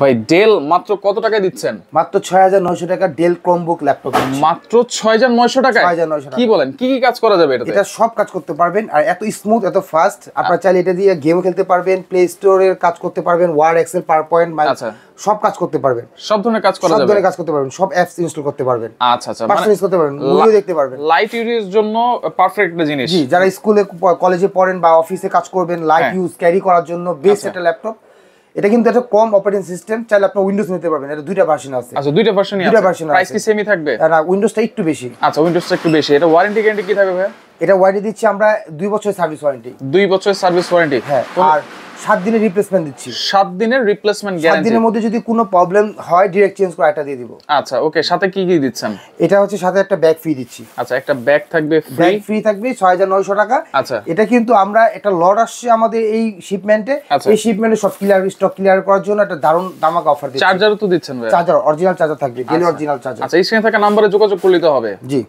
ভাই ডেল মাত্র কত টাকায় দিচ্ছেন? মাত্র ৬৯০০ টাকা ডেল ক্রোমবুক ল্যাপটপ। মাত্র ৬৯০০ টাকায়? ৬৯০০ কি বলেন, কি কি কাজ করা যাবে এটাতে? এটা সব কাজ করতে পারবেন, আর এত স্মুথ এত ফাস্ট। আপনারা চাইলে এটা দিয়ে গেম খেলতে পারবেন, প্লে স্টোরের কাজ করতে পারবেন, ওয়ার্ড এক্সেল পাওয়ার পয়েন্ট সব কাজ করতে পারবেন। সব ধরনের কাজ করা যাবে, সব ধরনের কাজ করতে পারবেন, সব অ্যাপস ইনস্টল করতে পারবেন। আচ্ছা আচ্ছা, পার্সোনালাইজ করতে পারবেন, মুভি দেখতে পারবেন। লাইট ইউজের জন্য পারফেক্ট একটা জিনিস। জি, যারা স্কুলে কলেজে পড়েন বা অফিসে কাজ করবেন, লাইট ইউজ ক্যারি করার জন্য বেস্ট একটা ল্যাপটপ। এটা কিন্তু একটা কম অপারেটিং সিস্টেম, চাইলে আপনি উইন্ডোজ নিতে পারবেন। এটা দুইটা ভার্সন আছে। আচ্ছা, দুইটা ভার্সনই আছে। প্রাইস কি সেমই থাকবে? না, উইন্ডোজটা একটু বেশি। আচ্ছা, উইন্ডোজটা একটু বেশি। এটা ওয়ারেন্টি গ্যারান্টি কি থাকবে ভাই? এটা ওয়ারেন্টি দিচ্ছি আমরা 2 বছরের সার্ভিস ওয়ারেন্টি। 2 বছরের সার্ভিস ওয়ারেন্টি, হ্যাঁ। আর 7 দিনের রিপ্লেসমেন্ট দিচ্ছি। 7 দিনের রিপ্লেসমেন্ট গ্যারান্টি। 7 দিনের মধ্যে যদি কোনো প্রবলেম হয় ডাইরেক্ট চেঞ্জ করে এটা দিয়ে দিব। আচ্ছা, ওকে। সাথে কি কি দিচ্ছেন? এটা হচ্ছে সাথে একটা ব্যাগ ফ্রি দিচ্ছি। আচ্ছা, একটা ব্যাগ থাকবে ফ্রি। ব্যাগ ফ্রি থাকবে ৬৯০০ টাকা। আচ্ছা, এটা কিন্তু আমরা একটা লট আসছে আমাদের এই শিপমেন্টে। এই শিপমেন্টে সব স্টক ক্লিয়ার করার জন্য একটা দারুণ দামাকা অফার দিচ্ছি। চার্জারও তো দিচ্ছেন ভাই? চার্জার অরিজিনাল চার্জার থাকবে, ডেল অরিজিনাল চার্জার। আচ্ছা, স্ক্রিনে থাকা নম্বরে যোগাযোগ করলে তো হবে। জি।